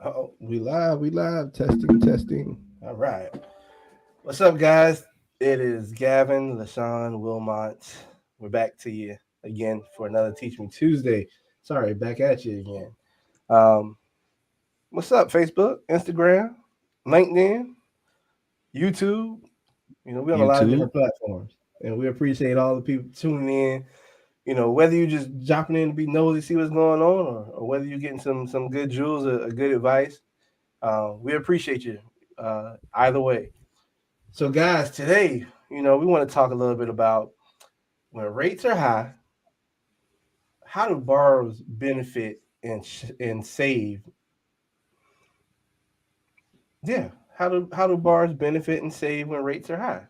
Oh, we live, testing. All right. What's up, guys? It is Gavin, LaShawn, Wilmont. We're back to you again for another Teach Me Tuesday. Sorry, back at you again. Um, what's up, Facebook, Instagram, LinkedIn, YouTube? We're on a lot of YouTube. different platforms, and we appreciate all the people tuning in. Whether you just dropping in to be nosy, see what's going on, or whether you're getting some good jewels or good advice. We appreciate you either way. So, guys, today, we want to talk a little bit about when rates are high, how do borrowers benefit and save? Yeah, how do borrowers benefit and save when rates are high?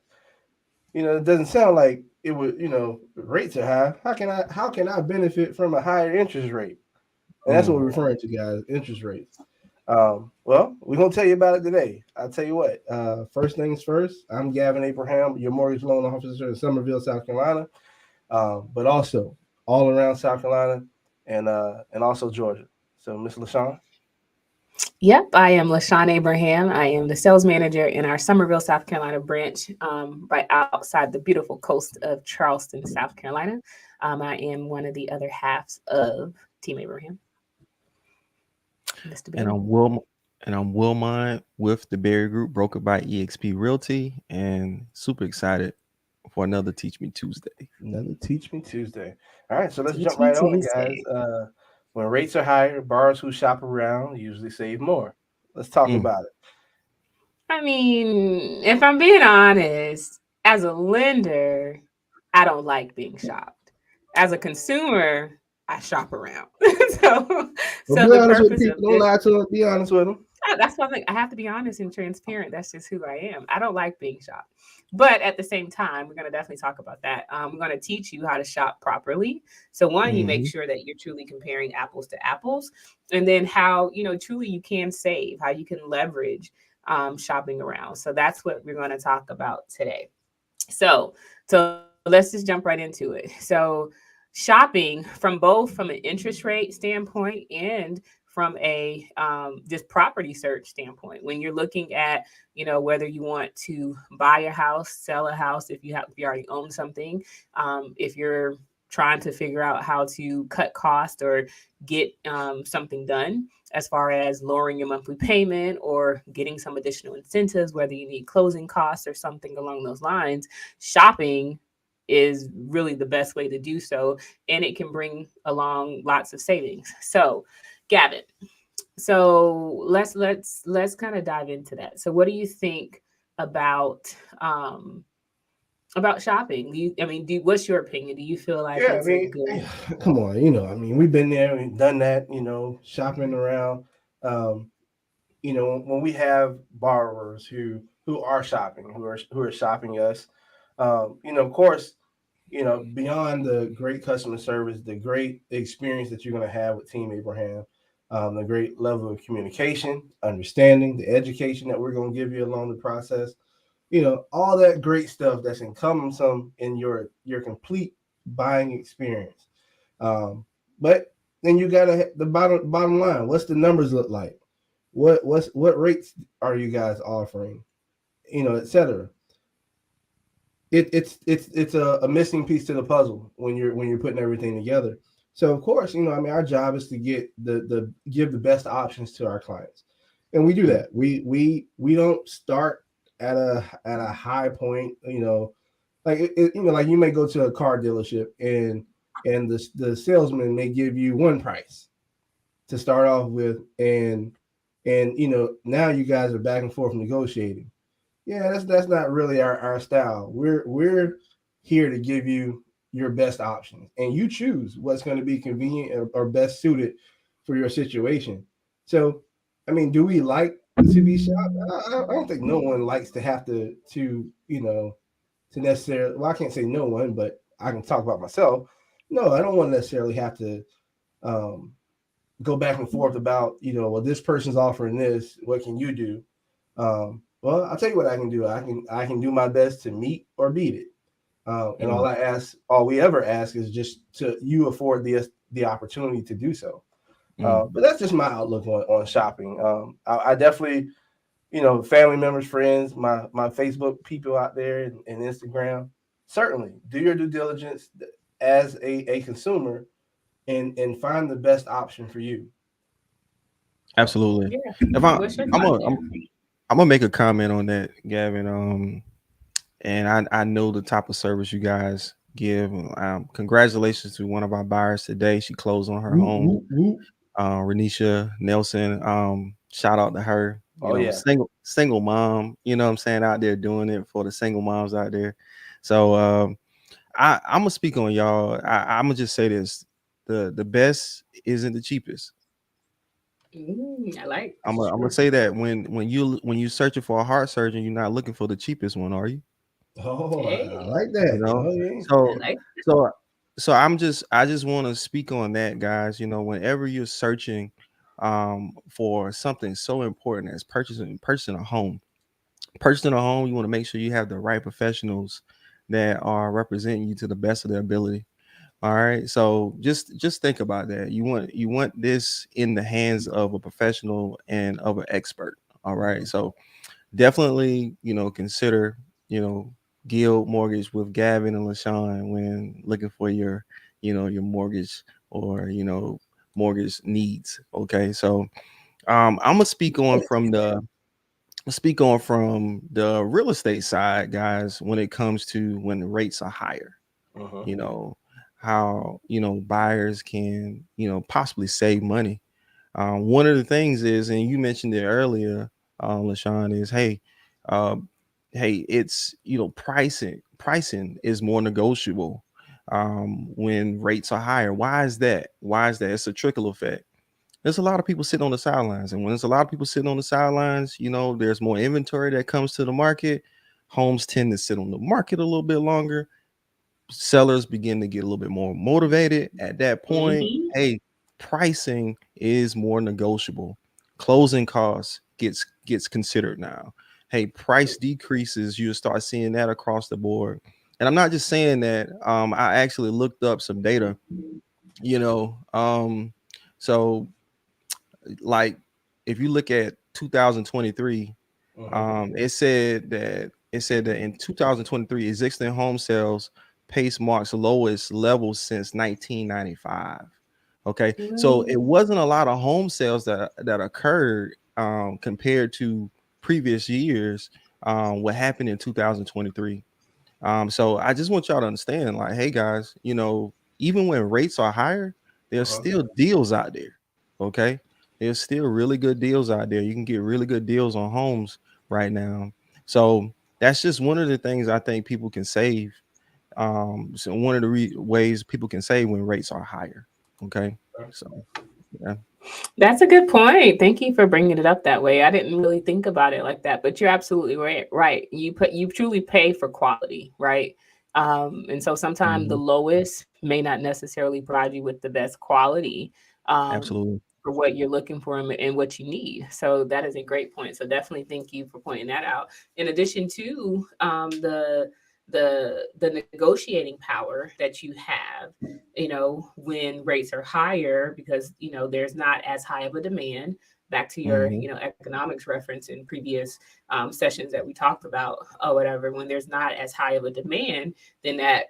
It doesn't sound like it would. Rates are high. How can I benefit from a higher interest rate? And that's what we're Mm. referring to, guys. Interest rates. Well, we're gonna tell you about it today. I'll tell you what. First things first. I'm Gavin Abraham, your mortgage loan officer in Summerville, South Carolina, but also all around South Carolina and also Georgia. So, Miss Lashawn. Yep, I am LaShawn Abraham. I am the sales manager in our Summerville, South Carolina branch, right outside the beautiful coast of Charleston, South Carolina. I am one of the other halves of Team Abraham. Mr. And Barry. I'm Will and I'm Wilmont with the Berry Group, brokered by EXP Realty, and super excited for another Teach Me Tuesday. Another Teach Me Tuesday. All right, so let's Teach jump Me right on it, guys. Tuesday. When rates are higher, borrowers who shop around usually save more. Let's talk Mm. about it. I mean, if I'm being honest, as a lender, I don't like being shopped. As a consumer, I shop around. so, Well, so be the honest with purpose of people. Don't this lie to them. Be honest with them. That's why I have to be honest and transparent. That's just who I am. I don't like being shopped. But at the same time, we're going to definitely talk about that. We're going to teach you how to shop properly. So, one, you make Hmm. sure that you're truly comparing apples to apples. And then how, truly you can save, how you can leverage shopping around. So, that's what we're going to talk about today. So let's just jump right into it. So shopping from an interest rate standpoint and from a just property search standpoint, when you're looking at whether you want to buy a house, sell a house, if you already own something, if you're trying to figure out how to cut cost or get something done as far as lowering your monthly payment or getting some additional incentives, whether you need closing costs or something along those lines, shopping is really the best way to do so. And it can bring along lots of savings. So, Gavin, so let's kind of dive into that. So, what do you think about um, about shopping? What's your opinion? Do you feel like Yeah, I it's a mean, good? come on, we've been there, we've done that, shopping around. Um, when we have borrowers who are shopping, who are shopping us, of course, beyond the great customer service, the great experience that you're going to have with Team Abraham, the great level of communication, understanding, the education that we're going to give you along the process, all that great stuff that's encompassing in your complete buying experience. But then you got to the bottom line. What's the numbers look like? What rates are you guys offering? Etc. It's a missing piece to the puzzle when you're putting everything together. So of course, our job is to give the best options to our clients, and we do that. We don't start at a high point. Like you may go to a car dealership and the salesman may give you one price to start off with, and now you guys are back and forth negotiating. Yeah, that's not really our style. We're here to give you your best options, and you choose what's going to be convenient or best suited for your situation. So, I mean, do we like to be shopped? I don't think no one likes to have to necessarily. Well, I can't say no one, but I can talk about myself. No, I don't want to necessarily have to um, go back and forth about well, this person's offering this. What can you do? Well, I'll tell you what I can do. I can do my best to meet or beat it. And Mm. all we ever ask is just to you afford the opportunity to do so. But that's just my outlook on shopping. I definitely, family members, friends, my Facebook people out there and Instagram, certainly do your due diligence as a consumer and find the best option for you. Absolutely. Yeah. If I, What's your I'm thought gonna, there? I'm gonna make a comment on that, Gavin. And I know the type of service you guys give. Congratulations to one of our buyers today. She closed on her Whoop, home. whoop, whoop. Renisha Nelson. Shout out to her. Oh, yeah. Single mom. You know what I'm saying, out there doing it for the single moms out there. So I'm gonna speak on y'all. I'm gonna just say this: the best isn't the cheapest. I like. I'm gonna say that when you searching for a heart surgeon, you're not looking for the cheapest one, are you? Oh, I Hey, like You that. know, Oh, yeah. I so like. so I just want to speak on that, guys. You know, whenever you're searching for something so important as purchasing a home, you want to make sure you have the right professionals that are representing you to the best of their ability. All right. So just think about that. You want this in the hands of a professional and of an expert. All right. So definitely, consider, Guild Mortgage with Gavin and LaShawn when looking for your mortgage or, mortgage needs. Okay. So I'm gonna speak on from the real estate side, guys, when it comes to when the rates are higher, Uh-huh. you know, how, buyers can, possibly save money. One of the things is, and you mentioned it earlier, LaShawn, is uh, it's pricing is more negotiable when rates are higher. Why is that? It's a trickle effect. There's a lot of people sitting on the sidelines, and when there's a lot of people sitting on the sidelines, there's more inventory that comes to the market. Homes tend to sit on the market a little bit longer. Sellers begin to get a little bit more motivated. At that point, Mhm. hey, pricing is more negotiable. Closing costs gets considered now. Hey, price decreases, you start seeing that across the board. And I'm not just saying that. I actually looked up some data, you know. So like if you look at 2023, Uh-huh. it said that in 2023, existing home sales pace marks lowest level since 1995. Okay, so it wasn't a lot of home sales that occurred compared to previous years. What happened in 2023? So I just want y'all to understand, like, hey guys, even when rates are higher, there's Uh-huh. still deals out there. Okay, there's still really good deals out there. You can get really good deals on homes right now. So that's just one of the things I think people can save. So one of the ways people can save when rates are higher. Okay, so yeah. That's a good point. Thank you for bringing it up that way. I didn't really think about it like that, but you're absolutely right. Right. You truly pay for quality, right? And so sometimes the Mhm. lowest may not necessarily provide you with the best quality Absolutely. for what you're looking for and what you need. So that is a great point. So definitely thank you for pointing that out. In addition to the negotiating power that you have, when rates are higher, because there's not as high of a demand. Back to your Mhm. economics reference in previous sessions that we talked about or whatever. When there's not as high of a demand, then that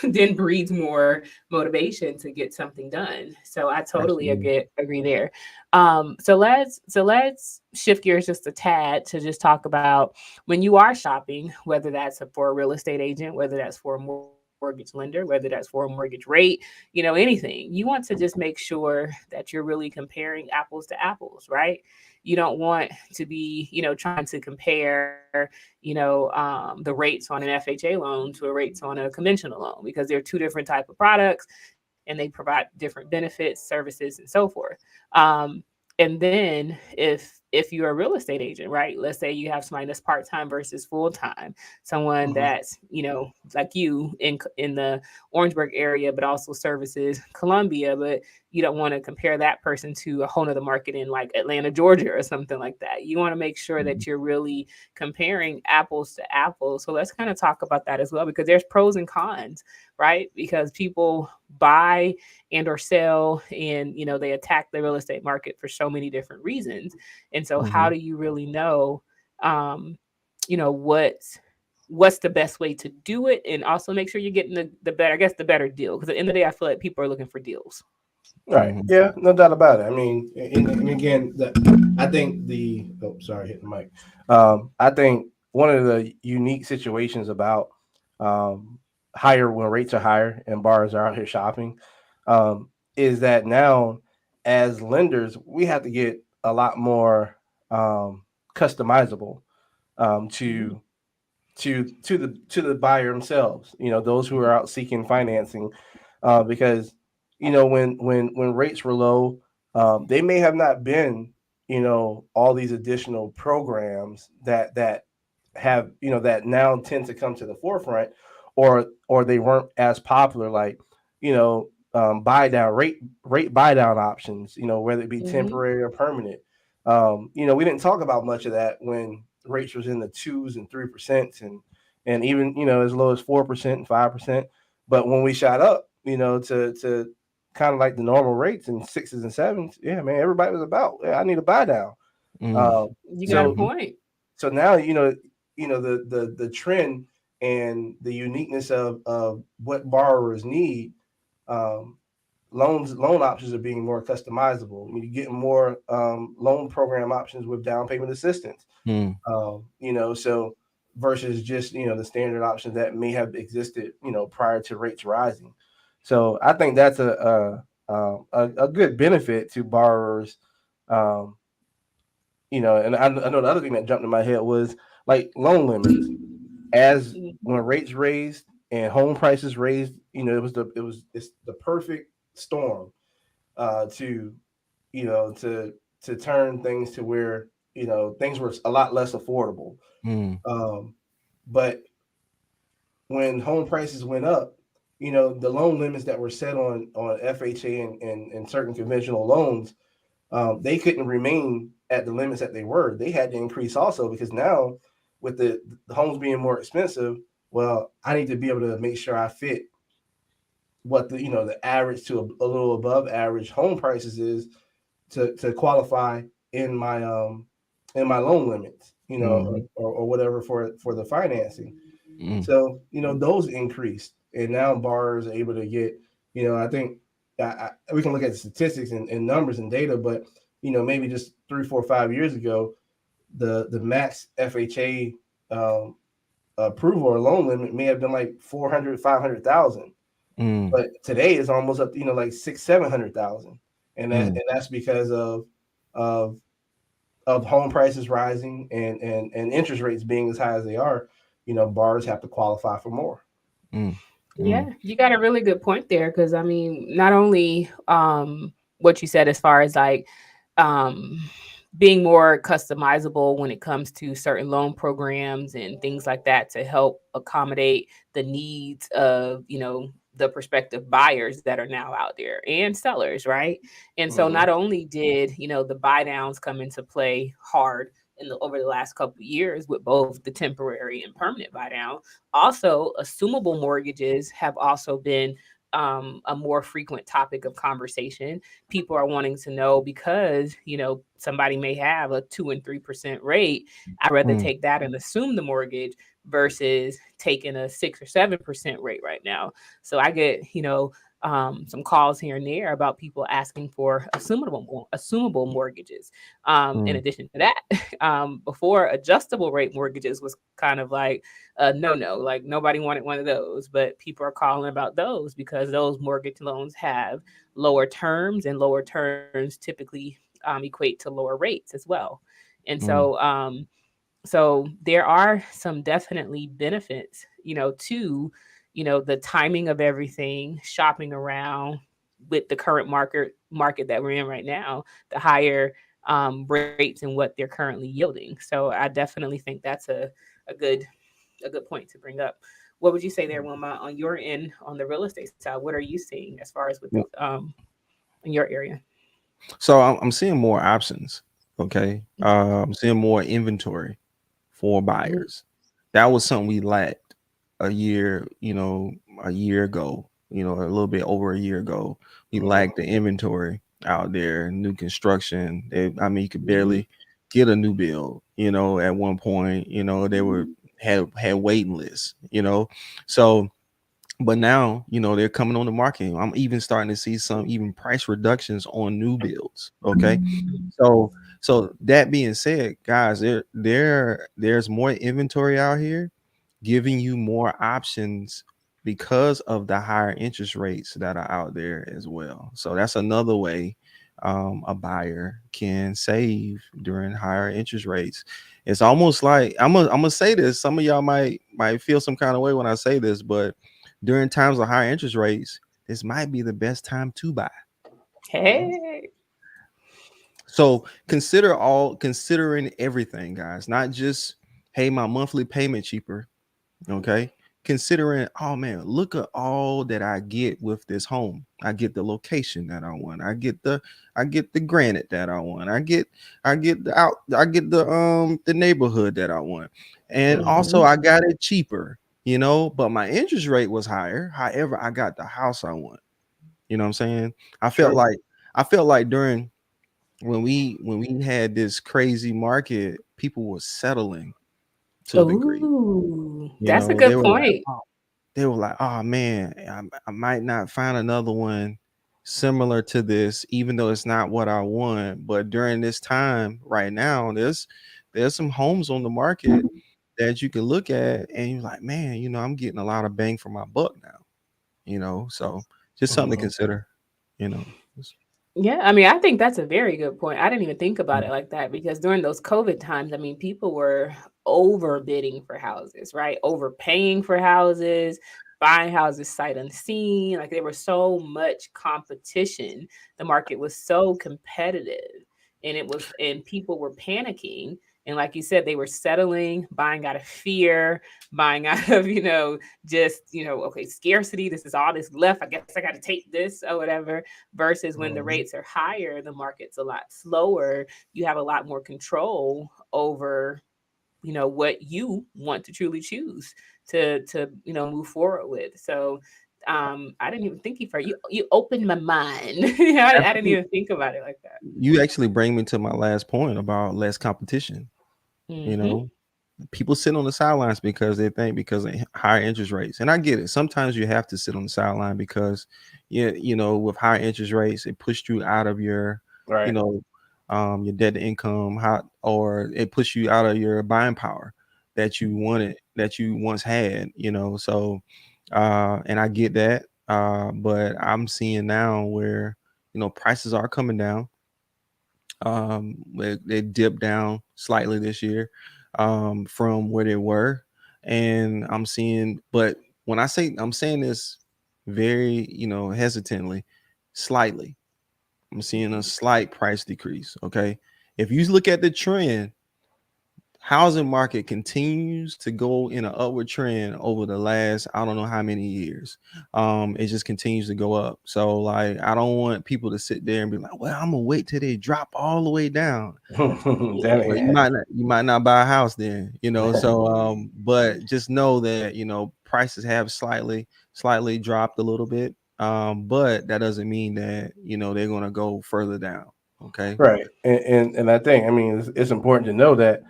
then breeds more motivation to get something done. So I totally Absolutely. agree there. So let's shift gears just a tad to just talk about when you are shopping, whether that's for a real estate agent, whether that's for a mortgage lender, whether that's for a mortgage rate, anything. You want to just make sure that you're really comparing apples to apples, right? You don't want to be, trying to compare, the rates on an FHA loan to a rates on a conventional loan, because they're two different type of products and they provide different benefits, services, and so forth. And then if you're a real estate agent, right? Let's say you have somebody that's part-time versus full-time, someone Uh-huh. that's, like you in the Orangeburg area, but also services Columbia, but you don't want to compare that person to a whole nother market in like Atlanta, Georgia, or something like that. You want to make sure that you're really comparing apples to apples. So let's kind of talk about that as well, because there's pros and cons right? Because people buy and or sell, and they attack the real estate market for so many different reasons. And so how do you really know what's the best way to do it, and also make sure you're getting the better, I guess, the better deal? Because at the end of the day, I feel like people are looking for deals. Right. Yeah, no doubt about it. I mean, and again, I think sorry, hit the mic. I think one of the unique situations about higher when rates are higher and borrowers are out here shopping is that now, as lenders, we have to get a lot more customizable to the buyer themselves. Those who are out seeking financing, because when rates were low, they may have not been all these additional programs that have that now tend to come to the forefront, or they weren't as popular, like buy down rate buy down options, whether it be temporary or permanent. We didn't talk about much of that when rates was in the 2s and 3%, and even as low as 4% and 5%. But when we shot up, to kind of like the normal rates in 6s and 7s, yeah, man, everybody was about, I need a buy down. You got a point. So now the trend and the uniqueness of what borrowers need. Loan options are being more customizable. You're getting more loan program options with down payment assistance. So versus just the standard options that may have existed prior to rates rising. So I think that's a good benefit to borrowers. And I know the other thing that jumped in my head was like loan limits. As when rates raised and home prices raised, it's the perfect storm to turn things to where things were a lot less affordable. But when home prices went up, the loan limits that were set on FHA and certain conventional loans, they couldn't remain at the limits that they were. They had to increase also, because now with the homes being more expensive, well, I need to be able to make sure I fit what the average to a little above average home prices is to qualify in my loan limits, or whatever for the financing. So those increased, and now borrowers are able to get, I think we can look at the statistics and numbers and data, but maybe just 3, 4, 5 years ago, the max FHA approval or loan limit may have been like 400, 500,000. But today it's almost up, like 600,000-700,000, and that's because of home prices rising and interest rates being as high as they are. Borrowers have to qualify for more. Yeah, you got a really good point there, because I mean, not only what you said as far as like being more customizable when it comes to certain loan programs and things like that to help accommodate the needs of the prospective buyers that are now out there and sellers, right? And so not only did the buy downs come into play hard over the last couple of years with both the temporary and permanent buy down, also assumable mortgages have also been a more frequent topic of conversation. People are wanting to know, because somebody may have a 2 and 3% rate. I'd rather take that and assume the mortgage versus taking a 6 or 7% rate right now. So I get some calls here and there about people asking for assumable mortgages. In addition to that, before, adjustable rate mortgages was kind of like a no, like nobody wanted one of those, but people are calling about those because those mortgage loans have lower terms, and lower terms typically equate to lower rates as well. And so there are some definitely benefits, to the timing of everything, shopping around with the current market that we're in right now, the higher rates and what they're currently yielding. So I definitely think that's a good point to bring up. What would you say there, Wilma, on your end, on the real estate side? What are you seeing as far as with in your area? So I'm seeing more options. Okay, I'm seeing more inventory for buyers. That was something we lacked a year, a year ago, you know, a little bit over a year ago. We lacked the inventory out there, new construction. I mean, you could barely get a new build, you know, at one point, you know, they were had waiting lists, you know. So but now, you know, they're coming on the market. I'm even starting to see some even price reductions on new builds. Okay. So so that being said, guys, there's more inventory out here giving you more options because of the higher interest rates that are out there as well. So that's another way a buyer can save during higher interest rates. It's almost like I'm gonna say this. Some of y'all might feel some kind of way when I say this, but during times of high interest rates, this might be the best time to buy. Hey. So considering everything, guys, not just hey, my monthly payment cheaper. Okay. Considering, oh man, look at all that I get with this home. I get the location that I want. I get the granite that I want. I get the neighborhood that I want. And also I got it cheaper, you know, but my interest rate was higher. However, I got the house I want. You know what I'm saying? I felt like during when we had this crazy market, people were settling to a degree. Ooh, You that's a know, good point. they were like, oh man, I might not find another one similar to this, even though it's not what I want. But during this time right now, there's some homes on the market that you can look at and you're like, man, you know, I'm getting a lot of bang for my buck now, you know. So just something to consider, you know. Yeah, I mean, I think that's a very good point. I didn't even think about it like that because during those COVID times, I mean, people were overbidding for houses, right? Overpaying for houses, buying houses sight unseen. Like there was so much competition. The market was so competitive and people were panicking. And like you said, they were settling, buying out of fear, buying out of, just, okay, scarcity. This is all that's left. I guess I got to take this or whatever versus when the rates are higher, the market's a lot slower. You have a lot more control over, what you want to truly choose to move forward with. So I didn't even think you opened my mind. I didn't even think about it like that. You actually bring me to my last point about less competition. You Mm-hmm. know, people sit on the sidelines because they think because of higher interest rates. And I get it. Sometimes you have to sit on the sideline because you know, with high interest rates, it pushed you out of your, you know, your debt to income, or it pushed you out of your buying power that you wanted, that you once had, you know. So and I get that. But I'm seeing now where, you know, prices are coming down. They dipped down slightly this year from where they were, and I'm seeing. But when I say I'm saying this very, you know, hesitantly, slightly, I'm seeing a slight price decrease. Okay, if you look at the trend, housing market continues to go in an upward trend over the last I don't know how many years. It just continues to go up. So like I don't want people to sit there and be like, well, I'm gonna wait till they drop all the way down. Well, you might not buy a house then, you know. So but just know that, you know, prices have slightly dropped a little bit. But that doesn't mean that, you know, they're gonna go further down. Okay. Right. And I think, I mean, it's important to know that,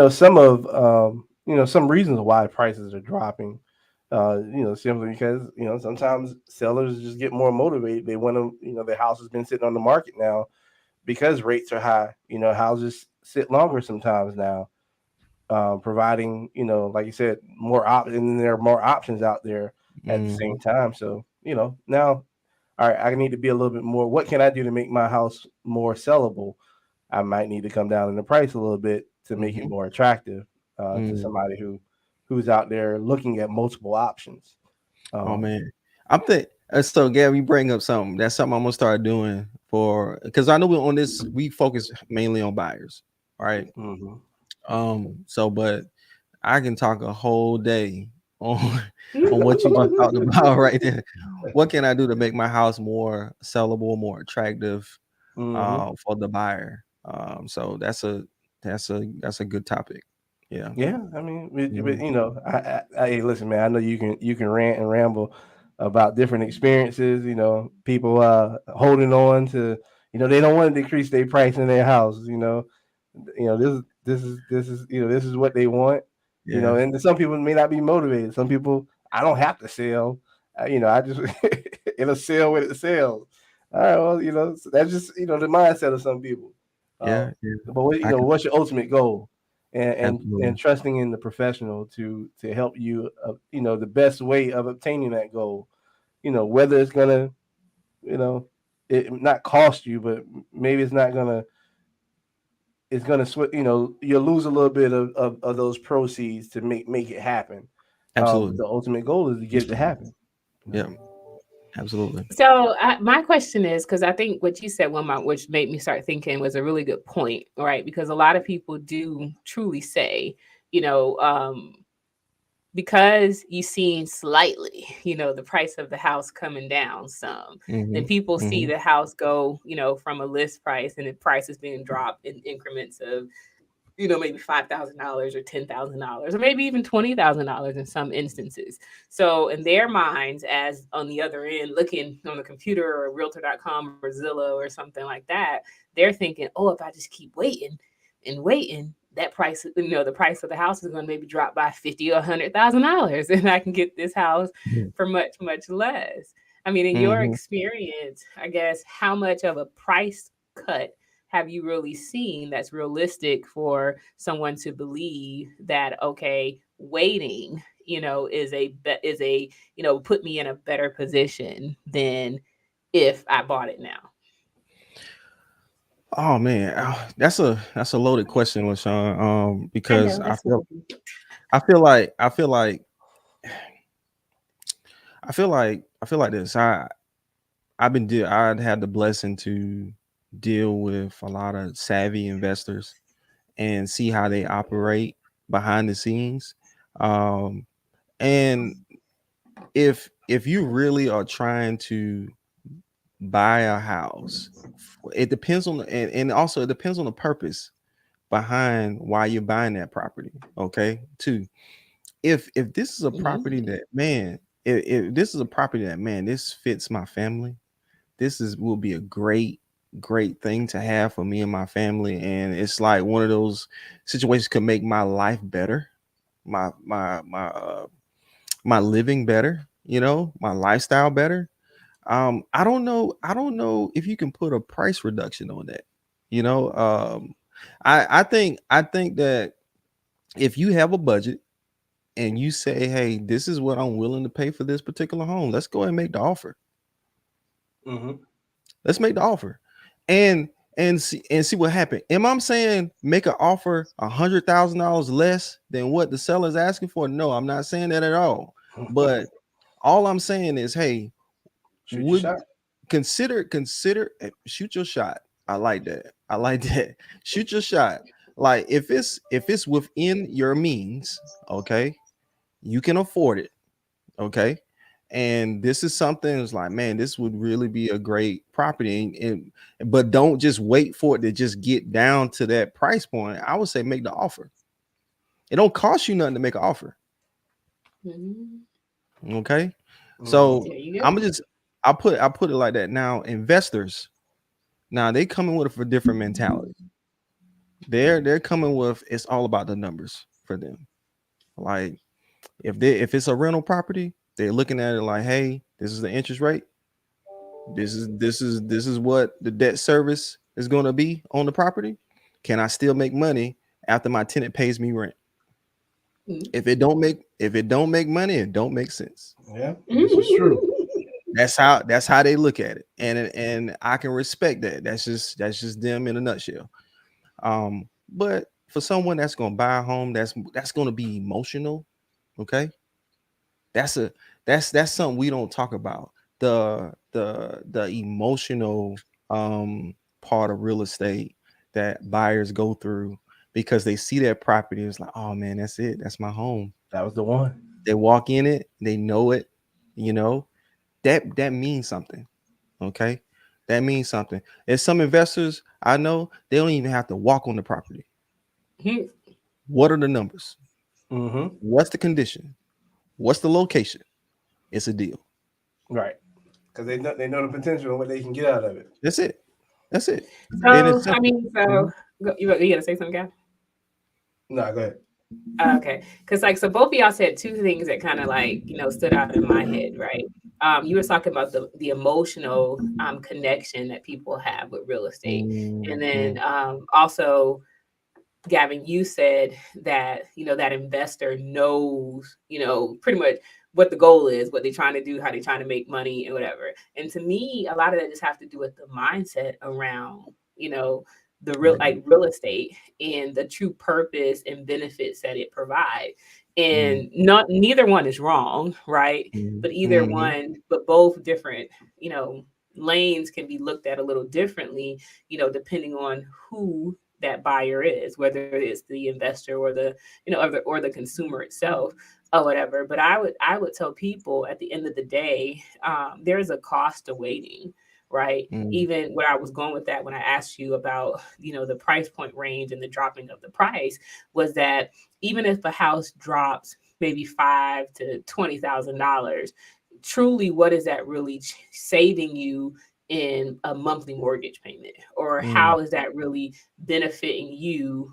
some of, some reasons why prices are dropping, simply because, sometimes sellers just get more motivated. They want to, their house has been sitting on the market now because rates are high. Houses sit longer sometimes now, providing, like you said, more options. And there are more options out there at the same time. So, now, all right, I need to be a little bit more. What can I do to make my house more sellable? I might need to come down in the price a little bit to make it more attractive to somebody who's out there looking at multiple options. Oh man, I'm think so. Gary, you bring up something. That's something I'm gonna start doing because I know we're on this. We focus mainly on buyers, right? So, but I can talk a whole day on on what you just talked about right there. What can I do to make my house more sellable, more attractive for the buyer? So that's a good topic. Yeah. Yeah, I mean, but, hey, listen, man. I know you can rant and ramble about different experiences. You know, people holding on to, you know, they don't want to decrease their price in their house. You know, this is you know, this is what they want. You know, Yeah. and some people may not be motivated. Some people, I don't have to sell. You know, I just it'll sell when it sells. All right, well, you know, so that's just, you know, the mindset of some people. Yeah. Yeah. But what, you I know, can what's your ultimate goal? And absolutely. trusting in the professional to help you, you know, the best way of obtaining that goal. You know, whether it's gonna, you know, it not cost you, but maybe it's not gonna, it's gonna you know, you'll lose a little bit of those proceeds to make it happen. But Absolutely. the ultimate goal is to get it to happen. Yeah. Absolutely. So my question is, because I think what you said, which made me start thinking, was a really good point, right? Because a lot of people do truly say, you know, because you seen slightly, you know, the price of the house coming down some, then Mm-hmm. people see Mm-hmm. the house go, you know, from a list price, and the price is being dropped in increments of, you know, maybe $5,000 or $10,000 or maybe even $20,000 in some instances. So in their minds, as on the other end, looking on the computer or realtor.com or Zillow or something like that, they're thinking, oh, if I just keep waiting and waiting, that price, you know, the price of the house is going to maybe drop by $50,000 or $100,000, and I can get this house for much, much less. I mean, in your Mm-hmm. experience, I guess, how much of a price cut have you really seen that's realistic for someone to believe that, okay, waiting, you know, is a, you know, put me in a better position than if I bought it now? Oh man, that's a loaded question, LaShawn. I Because know that's what I do. I feel like this. I'd had the blessing to deal with a lot of savvy investors and see how they operate behind the scenes. Um, and if you really are trying to buy a house, it depends on and also it depends on the purpose behind why you're buying that property. Okay. Two, if this is a property Mhm. that, man, if this is a property that, man, this fits my family, this is will be a great thing to have for me and my family, and it's like one of those situations could make my life better, my living better, you know, my lifestyle better. I don't know if you can put a price reduction on that, you know. I think that if you have a budget and you say, hey, this is what I'm willing to pay for this particular home, let's go ahead and make the offer. Mm-hmm. Let's make the offer, and see what happened. Am I saying make an offer $100,000 less than what the seller's asking for? No, I'm not saying that at all. But all I'm saying is, hey, Shoot your would shot. consider shoot your shot. I like that. I like that. Shoot your shot. Like if it's within your means, okay, you can afford it, okay, and this is something that's like, man, this would really be a great property, but don't just wait for it to just get down to that price point. I would say make the offer. It don't cost you nothing to make an offer, Mhm. okay. Mm-hmm. So There you I'm go. just I put it like that. Now investors, now they coming with a different mentality. They're coming with, it's all about the numbers for them. Like if it's a rental property, they're looking at it like, hey, this is the interest rate. This is what the debt service is going to be on the property. Can I still make money after my tenant pays me rent? Mhm. If it don't make money, it don't make sense. Yeah, this is true. That's how they look at it, and I can respect that. That's just them in a nutshell. But for someone that's gonna buy a home, that's gonna be emotional. Okay, that's a that's something we don't talk about. The emotional part of real estate that buyers go through, because they see that property, it's like, oh man, that's it, that's my home. That was the one. They walk in it, they know it, you know, that means something. Okay, that means something. And some investors I know, they don't even have to walk on the property. Mhm. What are the numbers? Mm-hmm. What's the condition? What's the location? It's a deal. Right. Because they know the potential and what they can get out of it. That's it. That's it. So And it's I simple. mean, you gotta say something, Gav? No, go ahead. Okay, because like so, both of y'all said two things that kind of like stood out in my head, right? You were talking about the emotional connection that people have with real estate, and then also, Gavin, you said that that investor knows pretty much what the goal is, what they're trying to do, how they're trying to make money, and whatever. And to me, a lot of that just have to do with the mindset around the real estate and the true purpose and benefits that it provides. And neither one is wrong, right? But but both different, lanes can be looked at a little differently, depending on who that buyer is, whether it's the investor or the or the consumer itself or whatever. But I would tell people at the end of the day, there's a cost to waiting, right? Even where I was going with that when I asked you about the price point range and the dropping of the price, was that even if a house drops maybe $5,000 to $20,000, truly what is that really saving you in a monthly mortgage payment, or how is that really benefiting you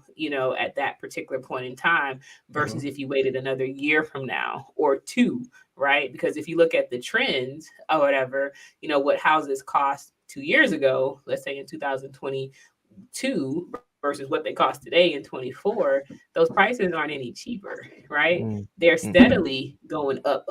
at that particular point in time versus if you waited another year from now or two, right? Because if you look at the trends or whatever, what houses cost 2 years ago, let's say in 2022 versus what they cost today in 24, those prices aren't any cheaper, right? They're steadily going up,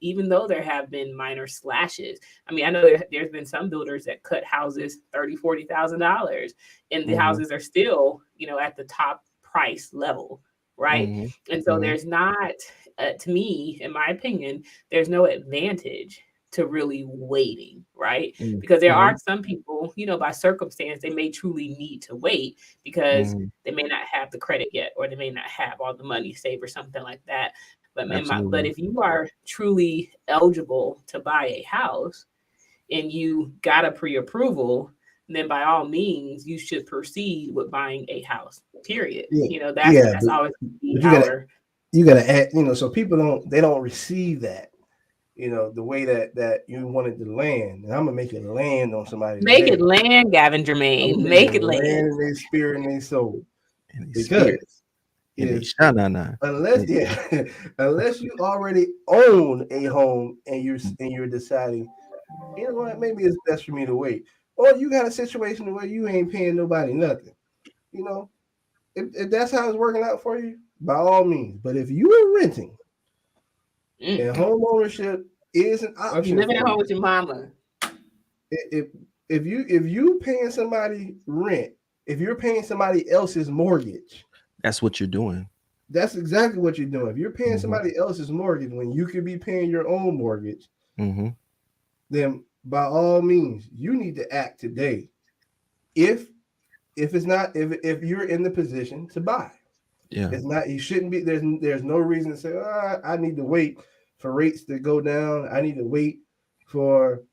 even though there have been minor slashes. I mean, I know there's been some builders that cut houses $30,000, $40,000, and the houses are still, at the top price level, right? And so there's not, to me, in my opinion, there's no advantage to really waiting, right? Because there are some people, by circumstance, they may truly need to wait because they may not have the credit yet, or they may not have all the money saved or something like that. But but if you are truly eligible to buy a house and you got a pre-approval, then by all means you should proceed with buying a house. Period. That's always you gotta add, so people don't receive that. The way that you wanted to land, and I'm gonna make it land on somebody. Make it land, Gavin Jermaine. Make it land in their spirit and their soul. Because unless you already own a home and you're deciding, you know what, maybe it's best for me to wait, or you got a situation where you ain't paying nobody nothing. If that's how it's working out for you, by all means. But if you are renting. And home ownership is an option. If you're living at home with your mama. If you paying somebody rent, if you're paying somebody else's mortgage, that's what you're doing. That's exactly what you're doing. If you're paying somebody else's mortgage when you could be paying your own mortgage, then by all means, you need to act today. If you're in the position to buy. Yeah, it's not. You shouldn't be. There's no reason to say, I need to wait for rates to go down. I need to wait for,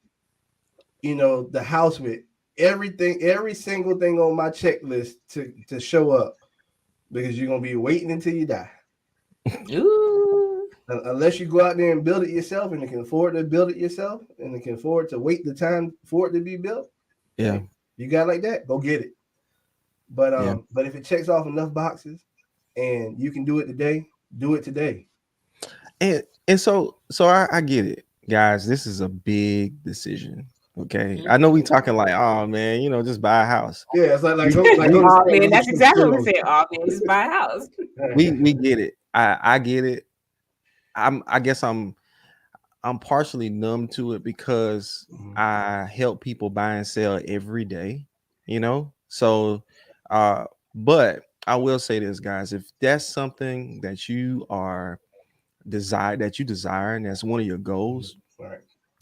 the house with every single thing on my checklist to show up, because you're gonna be waiting until you die. Ooh. Unless you go out there and build it yourself, and you can afford to build it yourself, and you can afford to wait the time for it to be built. Yeah, you got like that, go get it. But if it checks off enough boxes, and you can do it today, do it today. And so I get it, guys. This is a big decision. Okay, I know we talking like, oh man, just buy a house. Yeah, it's like oh man, that's exactly what we said. Oh man, just buy a house. we get it. I get it. I guess I'm partially numb to it because I help people buy and sell every day. So but I will say this, guys, if that's something that you desire, and that's one of your goals, right,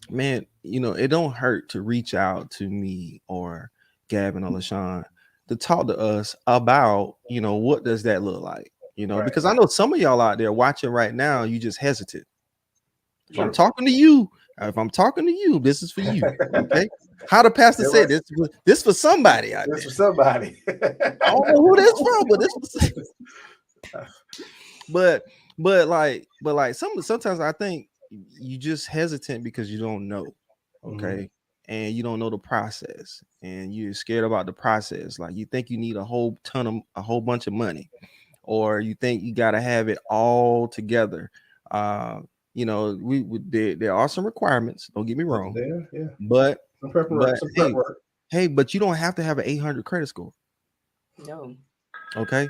man, it don't hurt to reach out to me or Gavin or LaShawn to talk to us about, what does that look like? right. Because I know some of y'all out there watching right now, you just hesitate. If I'm talking to you, this is for you. Okay. How the pastor said, this for somebody out there. This for somebody. I don't know who this from, but this was but sometimes I think you just hesitant because you don't know, okay? And you don't know the process, and you're scared about the process. Like you think you need a whole bunch of money, or you think you got to have it all together. You know, there are some requirements. Don't get me wrong, Yeah. but Some prep work. but Some prep work. hey, but you don't have to have an 800 credit score. No. Okay,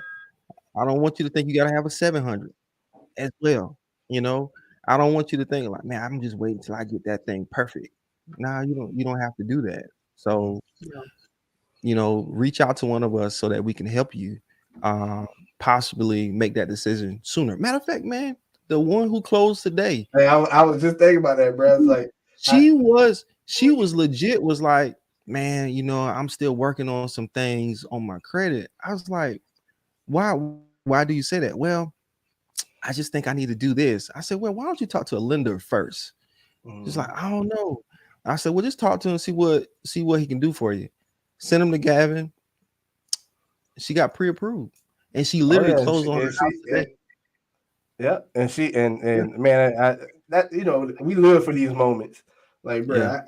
I don't want you to think you got to have a 700 as well. You know, I don't want you to think like, man, I'm just waiting till I get that thing perfect. Nah, you don't have to do that. So, No. you know, reach out to one of us so that we can help you possibly make that decision sooner. Matter of fact, man, the one who closed today, Hey, I was just thinking about that, bro. It's like she was legit, was like, man, you know, I'm still working on some things on my credit. I was like, why do you say that? Well, I just think I need to do this. I said, well, why don't you talk to a lender first? She's like, I don't know. I said, well, just talk to him, see what he can do for you. Send him to Gavin. She got pre-approved, and she literally closed on her house today. Yeah, and she and man, I that you know we live for these moments, like bro.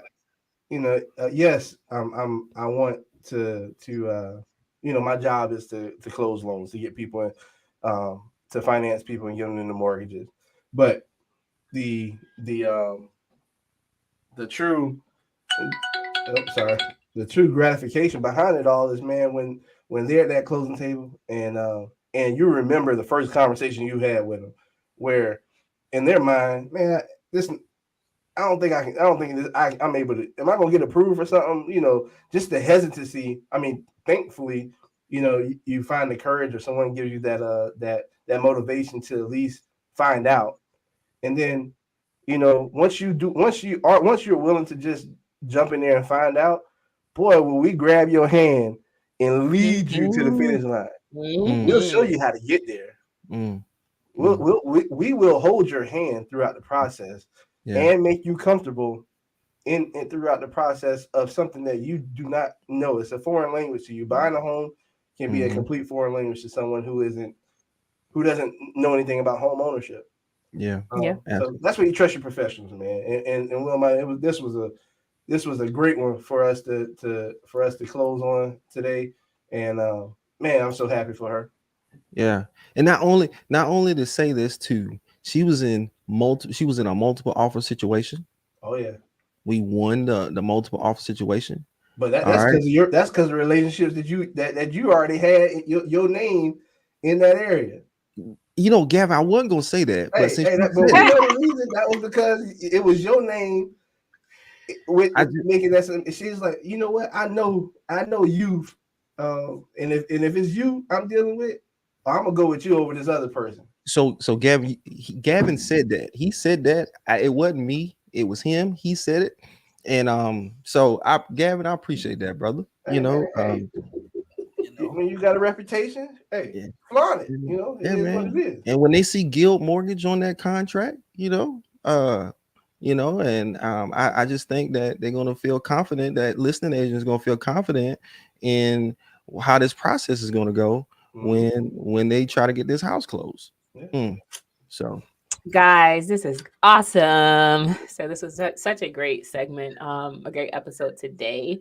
Yeah. Yes, I want to you know my job is to close loans, to get people in, to finance people and get them into mortgages, but the true the true gratification behind it all is, man, when they're at that closing table and you remember the first conversation you had with them, where in their mind, man, this I don't think this, I'm able to. Am I going to get approved for something? You know, just the hesitancy. I mean, thankfully, you know, you find the courage, or someone gives you that motivation to at least find out, and then, you know, once you're willing to just jump in there and find out, boy, will we grab your hand and lead you to the finish line. We'll show you how to get there. We will hold your hand throughout the process, and make you comfortable in throughout the process of something that you do not know. It's a foreign language to you. Buying a home can be a complete foreign language to someone who doesn't know anything about home ownership. So that's where you trust your professionals, man. And Wilma, this was a great one for us to close on today. And man, I'm so happy for her. Yeah. And not only to say this too, she was in a multiple offer situation. Oh yeah. We won the multiple offer situation. But that's because of relationships that you already had your name in that area. You know, Gavin, I wasn't gonna say that, but since we know the reason that was because it was your name with making that. She's like, you know what? I know you, and if it's you I'm dealing with, I'm gonna go with you over this other person. So Gavin said that. He said that it wasn't me, it was him. He said it, and so Gavin, I appreciate that, brother. Hey, when you got a reputation, flaunt it. You know, it is what it is. And when they see Guild Mortgage on that contract, and I just think that they're gonna feel confident, that listing agent is gonna feel confident in how this process is gonna go when they try to get this house closed. So, guys, this is awesome. So this was such a great segment, a great episode today.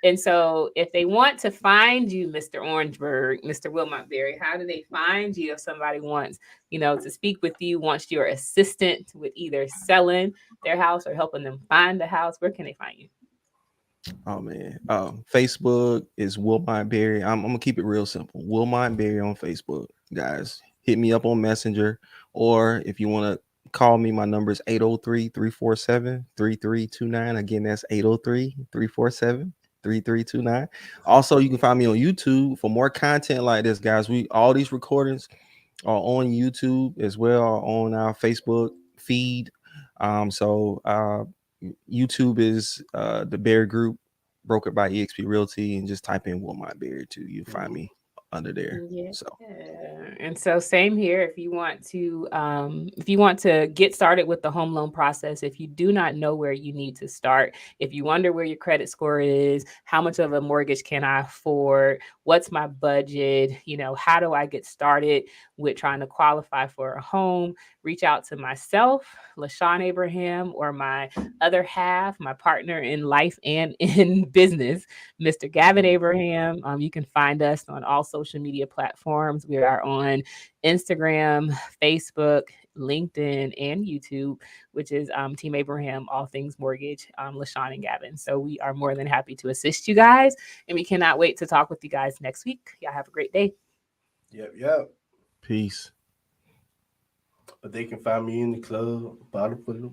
And so if they want to find you, Mr. Orangeburg, Mr. Wilmot Berry, how do they find you if somebody wants, to speak with you, wants your assistant with either selling their house or helping them find the house? Where can they find you? Oh man, Facebook is Wilmot Berry. I'm gonna keep it real simple. Wilmot Berry on Facebook, guys. Hit me up on Messenger, or if you want to call me, my number is 803-347-3329. Again, that's 803-347-3329. Also, you can find me on YouTube for more content like this, guys. All these recordings are on YouTube as well, on our Facebook feed. YouTube is the Berry Group, brokered by eXp Realty, and just type in Wilmot Berry too. You'll find me under there. Yeah. So And so same here. If you want to get started with the home loan process, if you do not know where you need to start, if you wonder where your credit score is, how much of a mortgage can I afford, what's my budget, how do I get started with trying to qualify for a home, reach out to myself, LaShawn Abraham, or my other half, my partner in life and in business, Mr. Gavin Abraham. You can find us on all social media platforms. We are on Instagram, Facebook, LinkedIn, and YouTube, which is Team Abraham, All Things Mortgage, LaShawn and Gavin. So we are more than happy to assist you guys, and we cannot wait to talk with you guys next week. Y'all have a great day. Yep. peace. But they can find me in the club, bottom for the